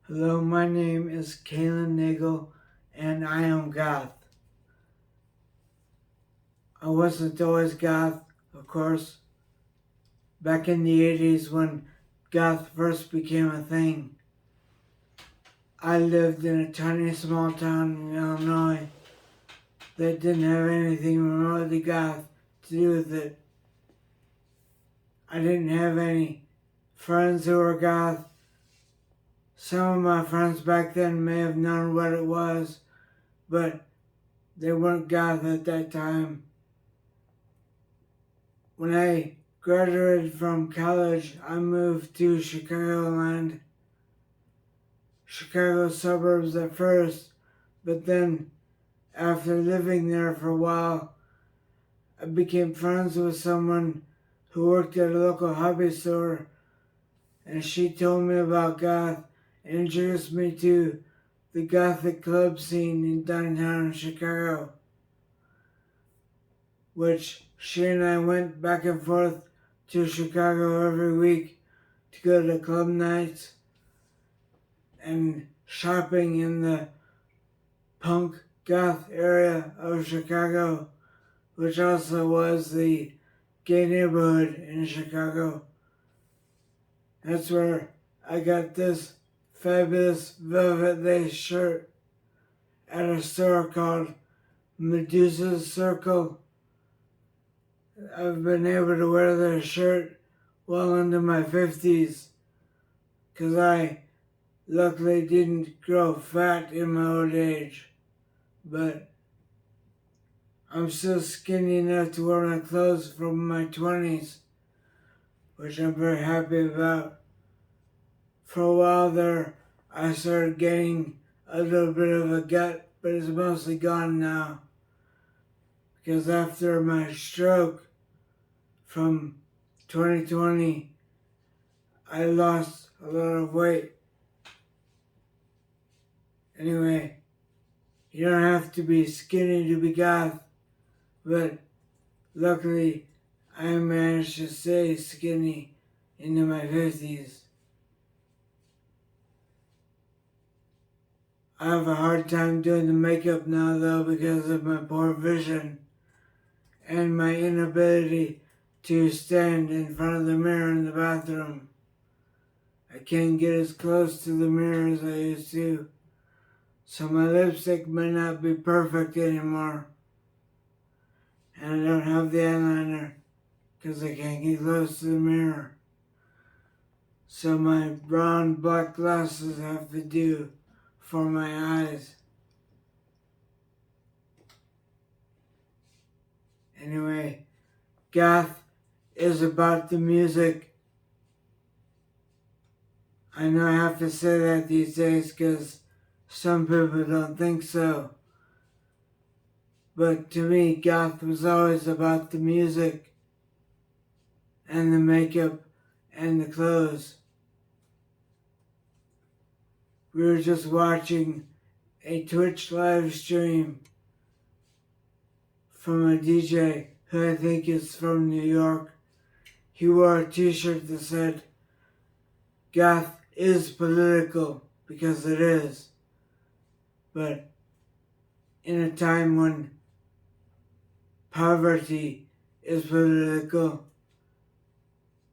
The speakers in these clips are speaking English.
Hello, my name is Kalen Nagel, and I am goth. I wasn't always goth, of course. Back in the 80s when goth first became a thing, I lived in a tiny small town in Illinois that didn't have anything remotely goth to do with it. I didn't have any friends who were goth. Some of my friends back then may have known what it was, but they weren't goth at that time. When I graduated from college, I moved to Chicagoland, Chicago suburbs at first, but then after living there for a while, I became friends with someone who worked at a local hobby store, and she told me about goth and introduced me to the Gothic club scene in downtown Chicago, which she and I went back and forth to Chicago every week to go to club nights and shopping in the punk goth area of Chicago, which also was the gay neighborhood in Chicago. That's where I got this fabulous velvet lace shirt at a store called Medusa's Circle. I've been able to wear this shirt well into my 50s because I luckily didn't grow fat in my old age, but I'm still skinny enough to wear my clothes from my 20s, which I'm very happy about. For a while there, I started getting a little bit of a gut, but it's mostly gone now. Because after my stroke from 2020, I lost a lot of weight. Anyway, you don't have to be skinny to be goth, but luckily I managed to stay skinny into my 50s. I have a hard time doing the makeup now though because of my poor vision and my inability to stand in front of the mirror in the bathroom. I can't get as close to the mirror as I used to, so my lipstick may not be perfect anymore. And I don't have the eyeliner because I can't get close to the mirror. So my brown black glasses have to do for my eyes. Anyway, goth is about the music. I know I have to say that these days because some people don't think so. But to me, goth was always about the music and the makeup and the clothes. We were just watching a Twitch live stream from a DJ who I think is from New York. He wore a t-shirt that said, "Goth is political," because it is. But in a time when poverty is political,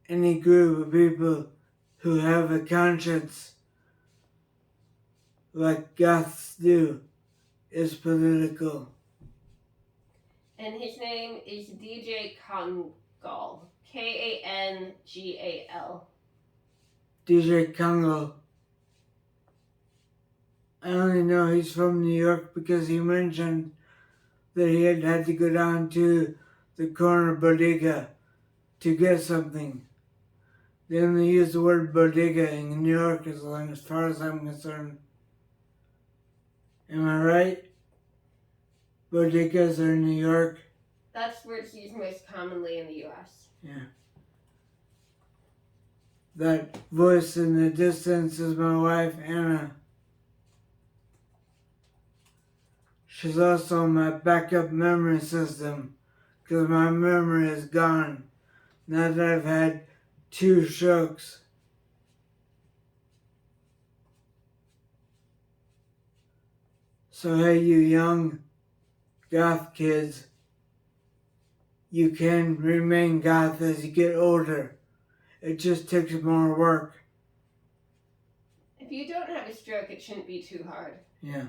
any group of people who have a conscience like goths do is political. And his name is DJ Kangal. Kangal. DJ Congo. I only know he's from New York because he mentioned that he had to go down to the corner bodega to get something. They only use the word bodega in New York as far as I'm concerned. Am I right? Bodegas are in New York. That's where it's used most commonly in the US. Yeah. That voice in the distance is my wife, Anna. She's also my backup memory system because my memory is gone now that I've had 2 strokes. So hey, you young goth kids, you can remain goth as you get older. It just takes more work. If you don't have a stroke, it shouldn't be too hard. Yeah.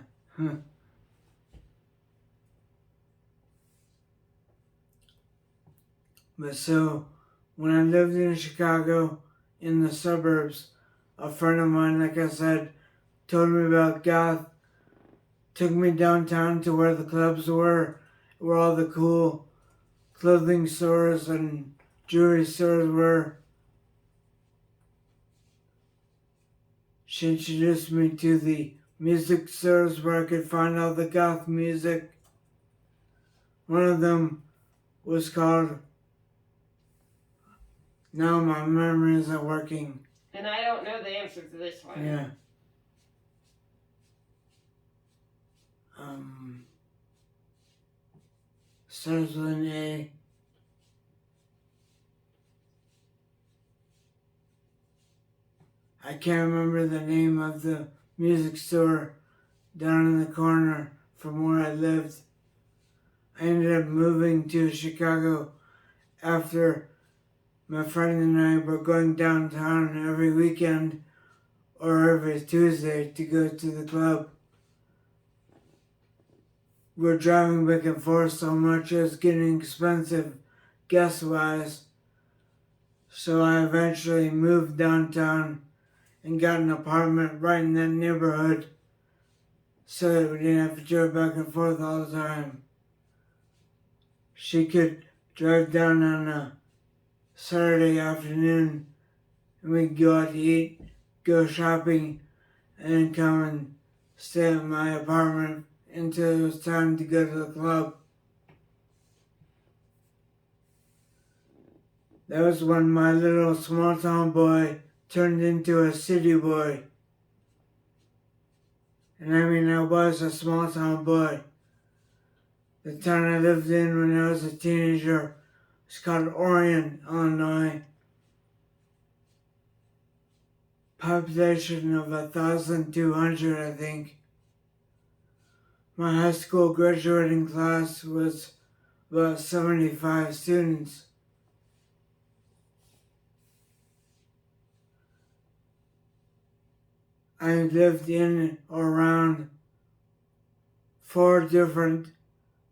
But so, when I lived in Chicago, in the suburbs, a friend of mine, like I said, told me about goth, took me downtown to where the clubs were, where all the cool clothing stores and jewelry stores were. She introduced me to the music stores where I could find all the goth music. One of them was called, now my memory isn't working. And I don't know the answer to this one. Yeah. Starts with an A. I can't remember the name of the music store down in the corner from where I lived. I ended up moving to Chicago after my friend and I were going downtown every weekend or every Tuesday to go to the club. We're driving back and forth so much it was getting expensive gas-wise. So I eventually moved downtown and got an apartment right in that neighborhood so that we didn't have to drive back and forth all the time. She could drive down on a Saturday afternoon and we'd go out to eat, go shopping, and then come and stay at my apartment until it was time to go to the club. That was when my little small town boy turned into a city boy. And I mean, I was a small town boy. The town I lived in when I was a teenager was called Orion, Illinois. Population of 1,200, I think. My high school graduating class was about 75 students. I lived in or around 4 different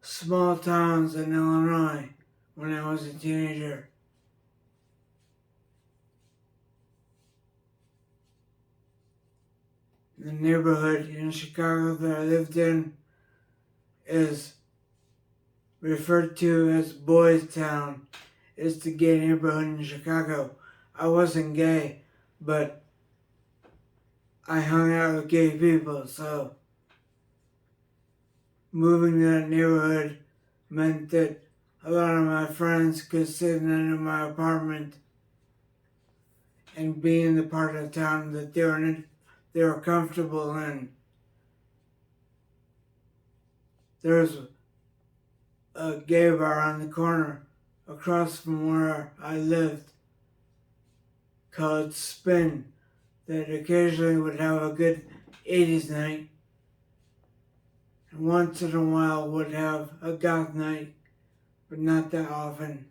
small towns in Illinois when I was a teenager. The neighborhood in Chicago that I lived in is referred to as Boys Town. It's the gay neighborhood in Chicago. I wasn't gay, but I hung out with gay people, so moving to that neighborhood meant that a lot of my friends could sit in my apartment and be in the part of town that they were comfortable in. There was a gay bar on the corner across from where I lived called Spin that occasionally would have a good 80s night and once in a while would have a goth night, but not that often.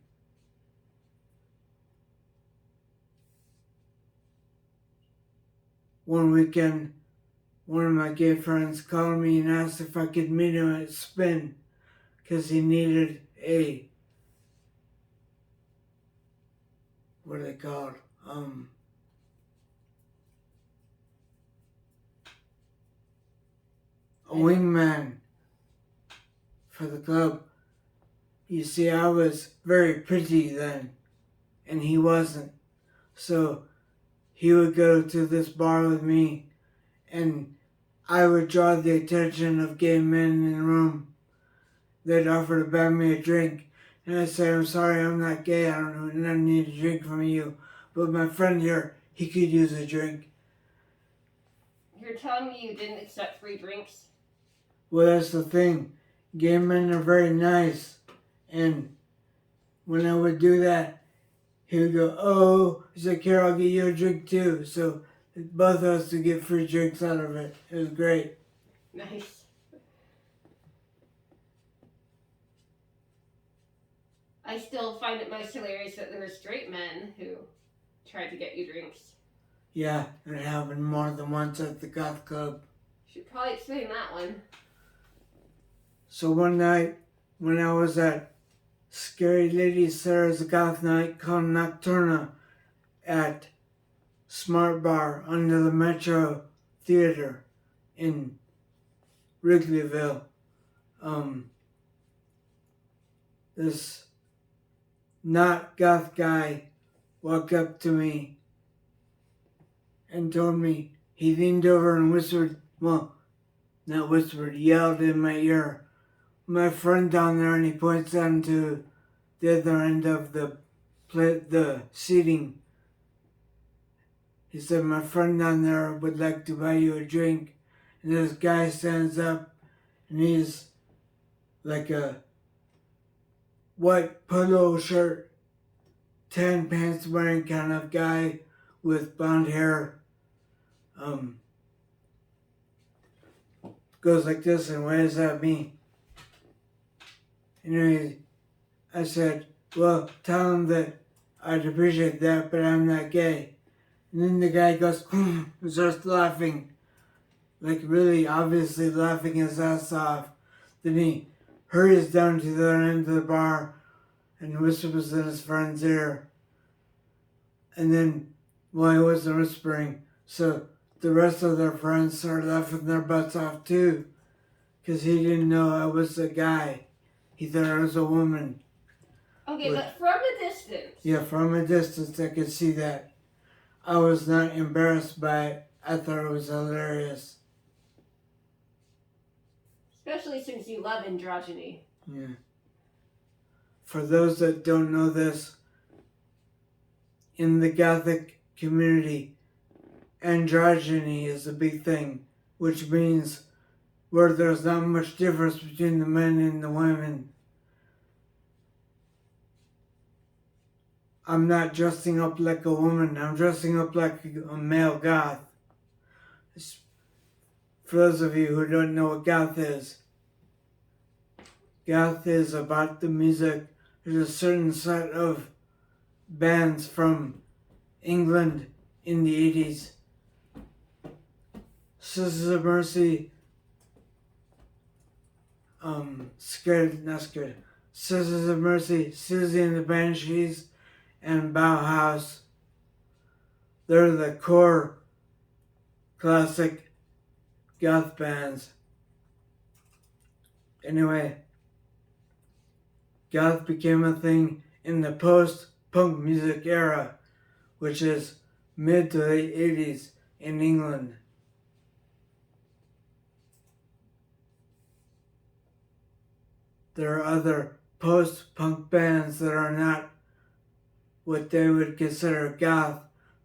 One weekend, one of my gay friends called me and asked if I could meet him at Spin because he needed a, what are they called? A wingman for the club. You see, I was very pretty then, and he wasn't. So he would go to this bar with me, and I would draw the attention of gay men in the room. They'd offer to buy me a drink, and I'd say, I'm sorry, I'm not gay, I don't need a drink from you. But my friend here, he could use a drink. You're telling me you didn't accept free drinks? Well, that's the thing. Gay men are very nice. And when I would do that, he would go, oh, he's like, here, I'll get you a drink too. So both of us would get free drinks out of it. It was great. Nice. I still find it most hilarious that there were straight men who tried to get you drinks. Yeah, it happened more than once at the goth club. Should probably explain that one. So one night, when I was at Scary Lady Sarah's goth night called Nocturna at Smart Bar under the Metro Theater in Wrigleyville, this not goth guy walked up to me and told me, he leaned over and whispered, well, not whispered, yelled in my ear, my friend down there, and he points down to the other end of the seating. He said, my friend down there would like to buy you a drink. And this guy stands up, and he's like a white polo shirt, tan pants wearing kind of guy with blonde hair. Goes like this and waves at me. Anyway, I said, well, tell him that I'd appreciate that, but I'm not gay. And then the guy goes, and starts laughing. Like really obviously laughing his ass off. Then he hurries down to the other end of the bar and whispers in his friend's ear. And then, well, he wasn't whispering, so the rest of their friends started laughing their butts off too, because he didn't know I was a guy. He thought I was a woman. Okay, but from a distance. Yeah, from a distance I could see that. I was not embarrassed by it. I thought it was hilarious. Especially since you love androgyny. Yeah. For those that don't know this, in the Gothic community, androgyny is a big thing, which means where there's not much difference between the men and the women. I'm not dressing up like a woman, I'm dressing up like a male goth. For those of you who don't know what goth is about the music. There's a certain set of bands from England in the 80s. Sisters of Mercy, Sisters of Mercy, Susie and the Banshees, and Bauhaus. They're the core classic goth bands. Anyway, goth became a thing in the post-punk music era, which is mid to late 80s in England. There are other post-punk bands that are not what they would consider goth.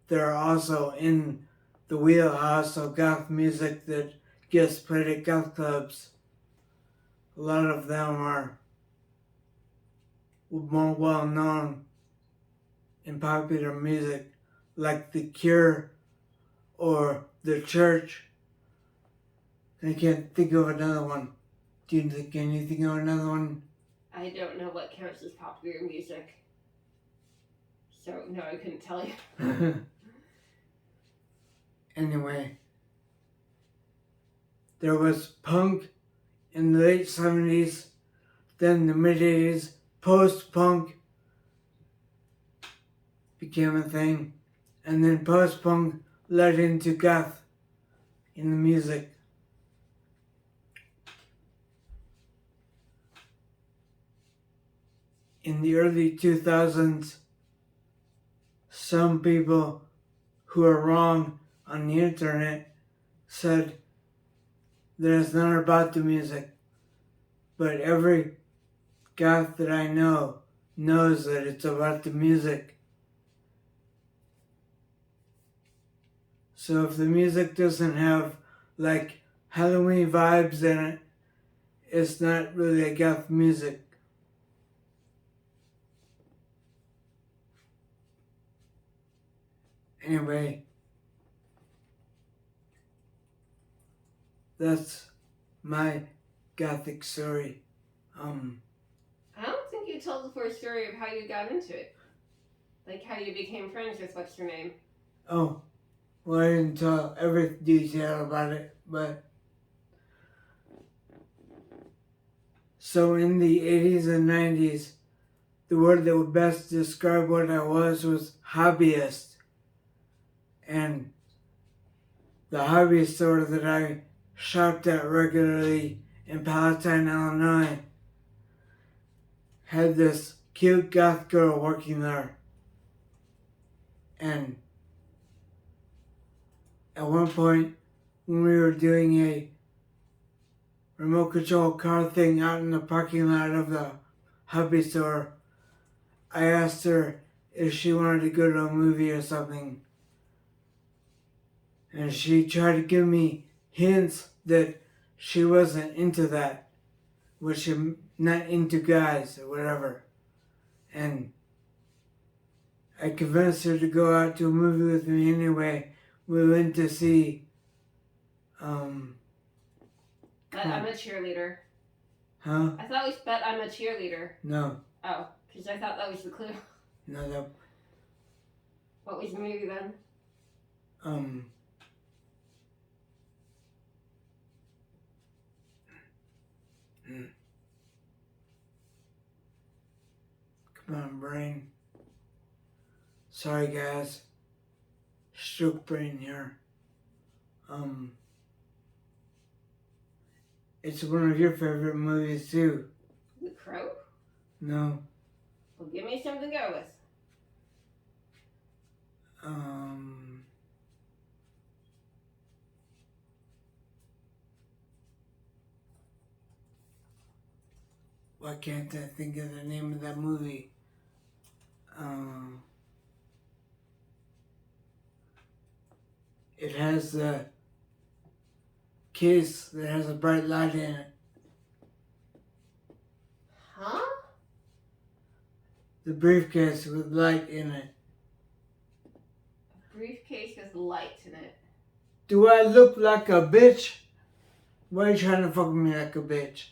They're also in the wheelhouse of goth music that gets played at goth clubs. A lot of them are more well known in popular music, like The Cure or The Church. I can't think of another one. Can you think of another one? I don't know what counts as popular music. So, no, I couldn't tell you. Anyway, there was punk in the late 70s, then the mid 80s, post-punk became a thing, and then post-punk led into goth in the music. In the early 2000s, some people who are wrong on the internet said that it's not about the music, but every goth that I know knows that it's about the music. So if the music doesn't have like Halloween vibes in it, it's not really a goth music. Anyway, that's my Gothic story. I don't think you could tell the full story of how you got into it. Like how you became friends with what's her name. Oh, well, I didn't tell every detail about it, but so in the 80s and 90s, the word that would best describe what I was hobbyist. And the hobby store that I shopped at regularly in Palatine, Illinois, had this cute goth girl working there. And at one point, when we were doing a remote control car thing out in the parking lot of the hobby store, I asked her if she wanted to go to a movie or something. And she tried to give me hints that she wasn't into that, was she not into guys or whatever. And I convinced her to go out to a movie with me anyway. We went to see Bet I'm a cheerleader. Huh? I thought it was Bet I'm a cheerleader. No. Oh, because I thought that was the clue. No, that What was the movie then? Come on, brain. Sorry, guys. Stroke brain here. It's one of your favorite movies too. The Crow? No. Well, give me something to go with. Why can't I think of the name of that movie? It has the case that has a bright light in it. Huh? The briefcase with light in it. A briefcase with lights in it. Do I look like a bitch? Why are you trying to fuck me like a bitch?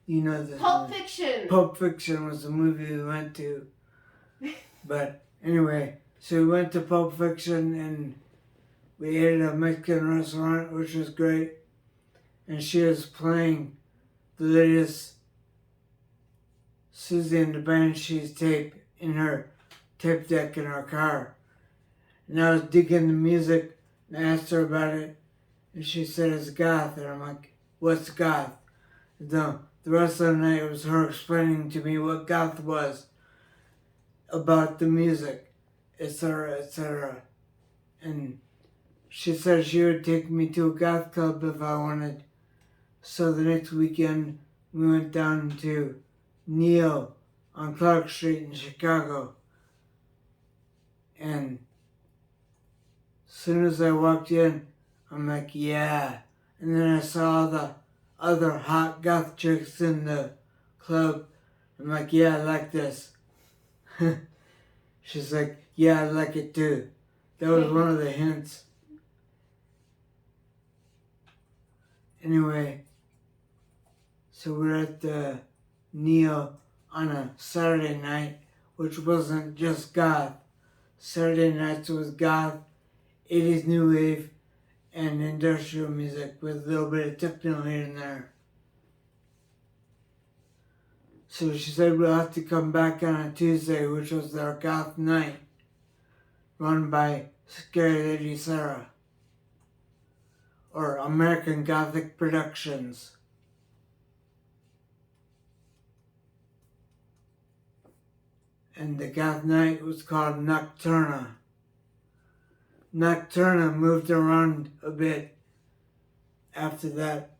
You know this Pulp movie. Fiction! Pulp Fiction was the movie we went to. But anyway, so we went to Pulp Fiction and we ate at a Mexican restaurant, which was great. And she was playing the latest Susie and the Banshees tape in her tape deck in our car. And I was digging the music and I asked her about it. And she said it's goth. And I'm like, what's goth? The rest of the night was her explaining to me what goth was, about the music, etc., etc. And she said she would take me to a goth club if I wanted. So the next weekend, we went down to Neo on Clark Street in Chicago. And as soon as I walked in, I'm like, yeah. And then I saw the other hot goth chicks in the club. I'm like, yeah, I like this. She's like, yeah, I like it too. That was one of the hints. Anyway, so we're at the Neo on a Saturday night, which wasn't just goth. Saturday nights was goth, 80s new wave, and industrial music with a little bit of techno here and there. So she said we'll have to come back on a Tuesday, which was our goth night, run by Scary Lady Sarah, or American Gothic Productions. And the goth night was called Nocturna. Nocturna moved around a bit. After that,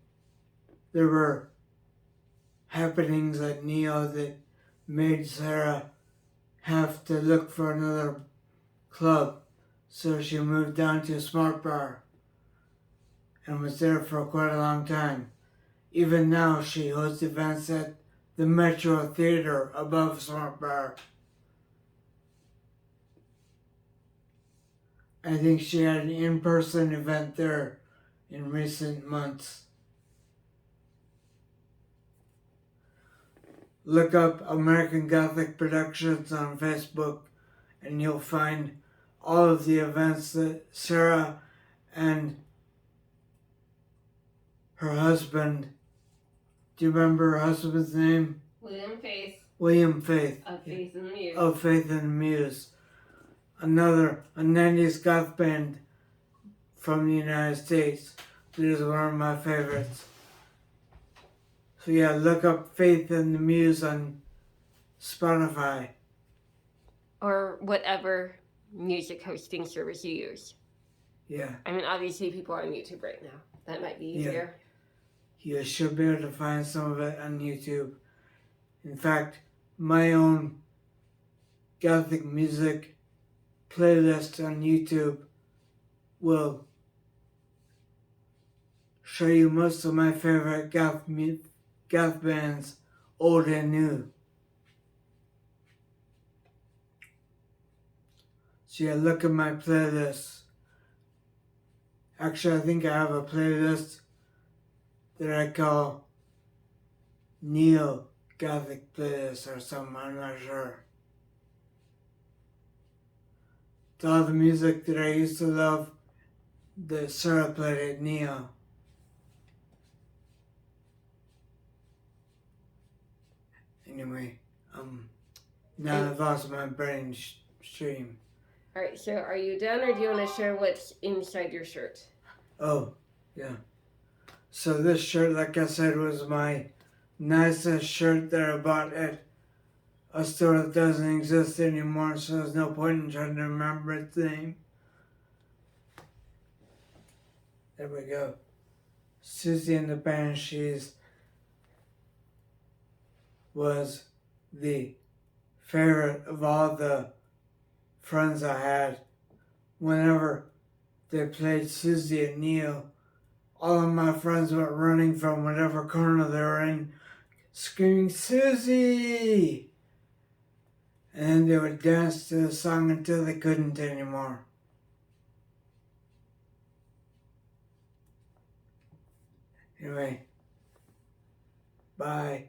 there were happenings at Neo that made Sarah have to look for another club. So she moved down to Smart Bar and was there for quite a long time. Even now, she hosts events at the Metro Theater above Smart Bar. I think she had an in-person event there in recent months. look up American Gothic Productions on Facebook and you'll find all of the events that Sarah and her husband, do you remember her husband's name? William Faith. William Faith. Of Faith and the Muse. Of Faith and the Muse. A 90s goth band from the United States. It is one of my favorites. So yeah, look up Faith and the Muse on Spotify. Or whatever music hosting service you use. Yeah. I mean, obviously people are on YouTube right now. That might be easier. You should be able to find some of it on YouTube. In fact, my own Gothic music playlist on YouTube will show you most of my favorite goth bands, old and new. So yeah, look at my playlist. Actually, I think I have a playlist that I call Neo Gothic playlist or something, I'm not sure. It's all the music that I used to love that Sarah played at Neo. Anyway, now I've lost my brain stream. Alright, so are you done or do you want to share what's inside your shirt? Oh, yeah. So this shirt, like I said, was my nicest shirt that I bought at a store that doesn't exist anymore, so there's no point in trying to remember its name. There we go. Susie and the Banshees was the favorite of all the friends I had. Whenever they played Susie and Neo, all of my friends went running from whatever corner they were in, screaming, "Susie!" And then they would dance to the song until they couldn't anymore. Anyway, bye.